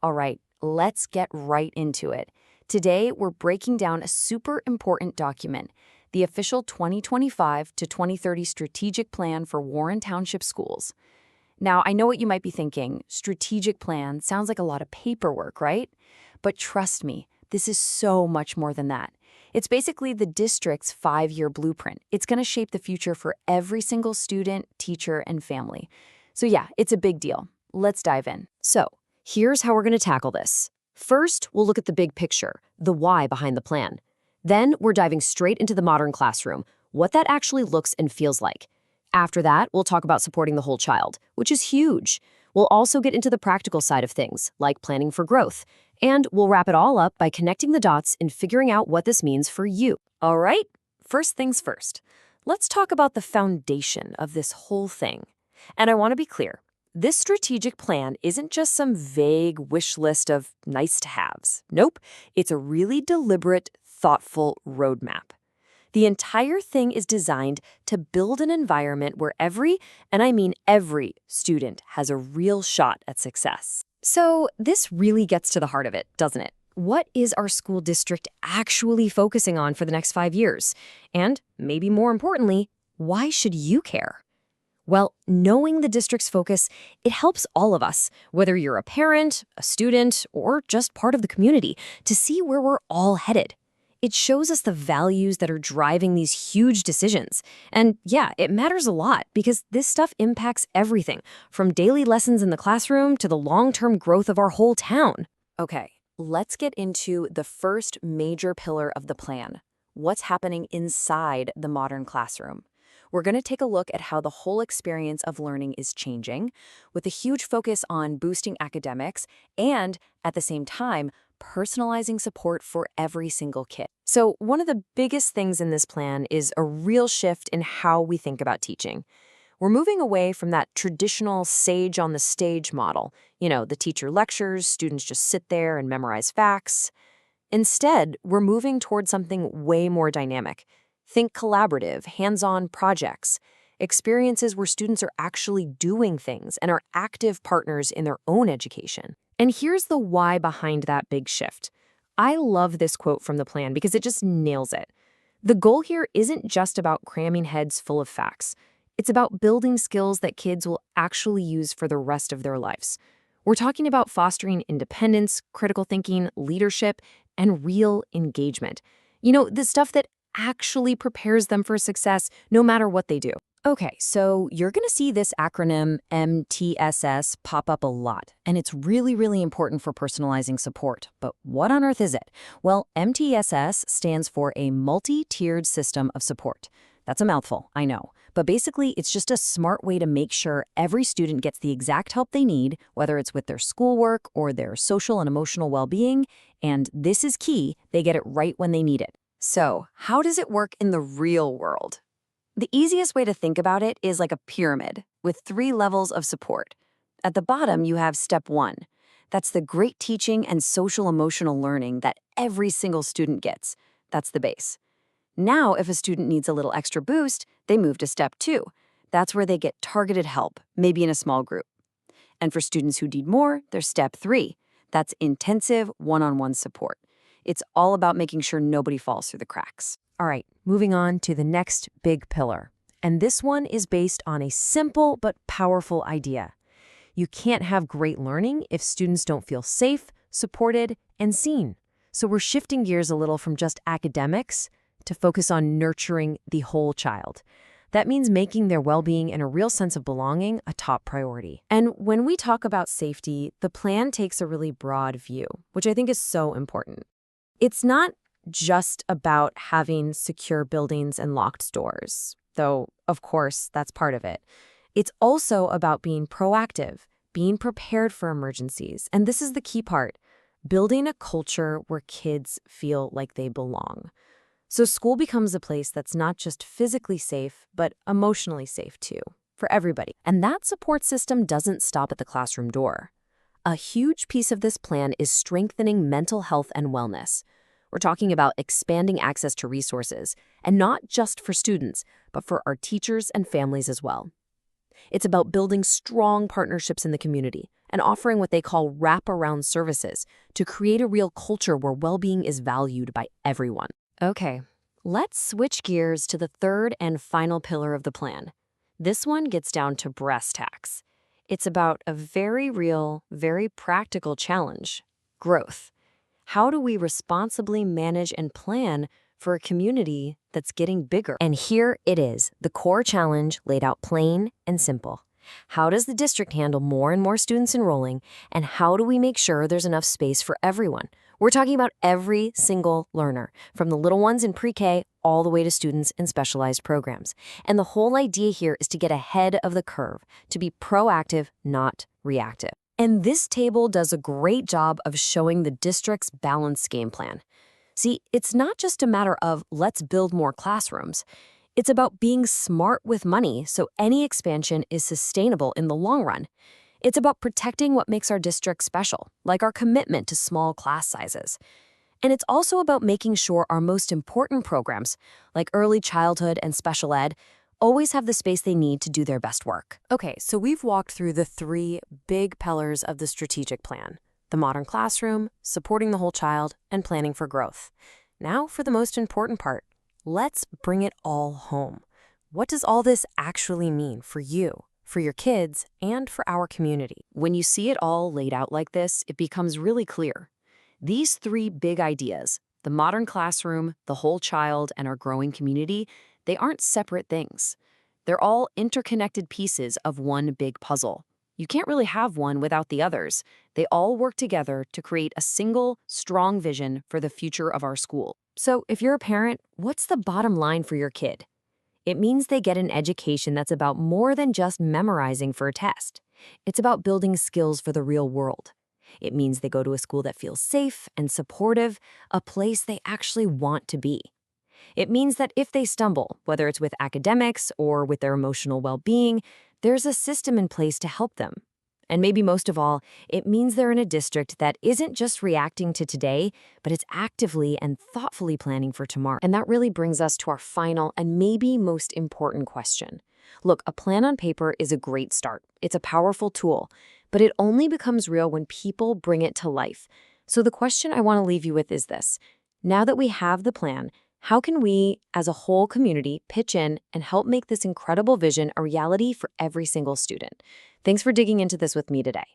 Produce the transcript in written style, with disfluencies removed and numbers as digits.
All right, let's get right into it. Today, we're breaking down a super important document, the official 2025 to 2030 Strategic Plan for Warren Township Schools. Now, I know what you might be thinking. Strategic plan sounds like a lot of paperwork, right? But trust me, this is so much more than that. It's basically the district's 5-year blueprint. It's going to shape the future for every single student, teacher, and family. So yeah, it's a big deal. Let's dive in. So, here's how we're going to tackle this. First, we'll look at the big picture, the why behind the plan. Then, we're diving straight into the modern classroom, what that actually looks and feels like. After that, we'll talk about supporting the whole child, which is huge. We'll also get into the practical side of things, like planning for growth. And we'll wrap it all up by connecting the dots and figuring out what this means for you. All right, first things first. Let's talk about the foundation of this whole thing. And I want to be clear. This strategic plan isn't just some vague wish list of nice-to-haves. Nope, it's a really deliberate, thoughtful roadmap. The entire thing is designed to build an environment where every, and I mean every, student has a real shot at success. So, this really gets to the heart of it, doesn't it? What is our school district actually focusing on for the next 5 years? And, maybe more importantly, why should you care? Well, knowing the district's focus, it helps all of us, whether you're a parent, a student, or just part of the community, to see where we're all headed. It shows us the values that are driving these huge decisions. And yeah, it matters a lot because this stuff impacts everything, from daily lessons in the classroom to the long-term growth of our whole town. Okay, let's get into the first major pillar of the plan, what's happening inside the modern classroom. We're going to take a look at how the whole experience of learning is changing, with a huge focus on boosting academics and, at the same time, personalizing support for every single kid. So one of the biggest things in this plan is a real shift in how we think about teaching. We're moving away from that traditional sage on the stage model. The teacher lectures, students just sit there and memorize facts. Instead, we're moving toward something way more dynamic. Think collaborative, hands-on projects, experiences where students are actually doing things and are active partners in their own education. And here's the why behind that big shift. I love this quote from the plan because it just nails it. The goal here isn't just about cramming heads full of facts. It's about building skills that kids will actually use for the rest of their lives. We're talking about fostering independence, critical thinking, leadership, and real engagement. The stuff that actually prepares them for success no matter what they do. Okay, so you're going to see this acronym MTSS pop up a lot, and it's really, really important for personalizing support. But what on earth is it? Well, MTSS stands for a multi-tiered system of support. That's a mouthful, I know. But basically, it's just a smart way to make sure every student gets the exact help they need, whether it's with their schoolwork or their social and emotional well-being. And this is key, they get it right when they need it. So, how does it work in the real world? The easiest way to think about it is like a pyramid with 3 levels of support. At the bottom, you have step 1. That's the great teaching and social-emotional learning that every single student gets. That's the base. Now, if a student needs a little extra boost, they move to step 2. That's where they get targeted help, maybe in a small group. And for students who need more, there's step 3. That's intensive one-on-one support. It's all about making sure nobody falls through the cracks. All right, moving on to the next big pillar. And this one is based on a simple but powerful idea. You can't have great learning if students don't feel safe, supported, and seen. So we're shifting gears a little from just academics to focus on nurturing the whole child. That means making their well-being and a real sense of belonging a top priority. And when we talk about safety, the plan takes a really broad view, which I think is so important. It's not just about having secure buildings and locked doors, though, of course, that's part of it. It's also about being proactive, being prepared for emergencies. And this is the key part, building a culture where kids feel like they belong. So school becomes a place that's not just physically safe, but emotionally safe too, for everybody. And that support system doesn't stop at the classroom door. A huge piece of this plan is strengthening mental health and wellness. We're talking about expanding access to resources, and not just for students, but for our teachers and families as well. It's about building strong partnerships in the community, and offering what they call wraparound services to create a real culture where well-being is valued by everyone. Okay, let's switch gears to the third and final pillar of the plan. This one gets down to brass tacks. It's about a very real, very practical challenge: growth. How do we responsibly manage and plan for a community that's getting bigger? And here it is, the core challenge laid out plain and simple. How does the district handle more and more students enrolling, and how do we make sure there's enough space for everyone? We're talking about every single learner, from the little ones in pre-K all the way to students in specialized programs. And the whole idea here is to get ahead of the curve, to be proactive, not reactive. And this table does a great job of showing the district's balanced game plan. See, it's not just a matter of let's build more classrooms. It's about being smart with money so any expansion is sustainable in the long run. It's about protecting what makes our district special, like our commitment to small class sizes. And it's also about making sure our most important programs, like early childhood and special ed, always have the space they need to do their best work. Okay, so we've walked through the three big pillars of the strategic plan: the modern classroom, supporting the whole child, and planning for growth. Now for the most important part. Let's bring it all home. What does all this actually mean for you, for your kids, and for our community? When you see it all laid out like this, it becomes really clear. These three big ideas, the modern classroom, the whole child, and our growing community, they aren't separate things. They're all interconnected pieces of one big puzzle. You can't really have one without the others. They all work together to create a single, strong vision for the future of our school. So if you're a parent, what's the bottom line for your kid? It means they get an education that's about more than just memorizing for a test. It's about building skills for the real world. It means they go to a school that feels safe and supportive, a place they actually want to be. It means that if they stumble, whether it's with academics or with their emotional well-being, there's a system in place to help them. And maybe most of all, it means they're in a district that isn't just reacting to today, but it's actively and thoughtfully planning for tomorrow. And that really brings us to our final and maybe most important question. Look, a plan on paper is a great start. It's a powerful tool, but it only becomes real when people bring it to life. So the question I want to leave you with is this: now that we have the plan, how can we, as a whole community, pitch in and help make this incredible vision a reality for every single student? Thanks for digging into this with me today.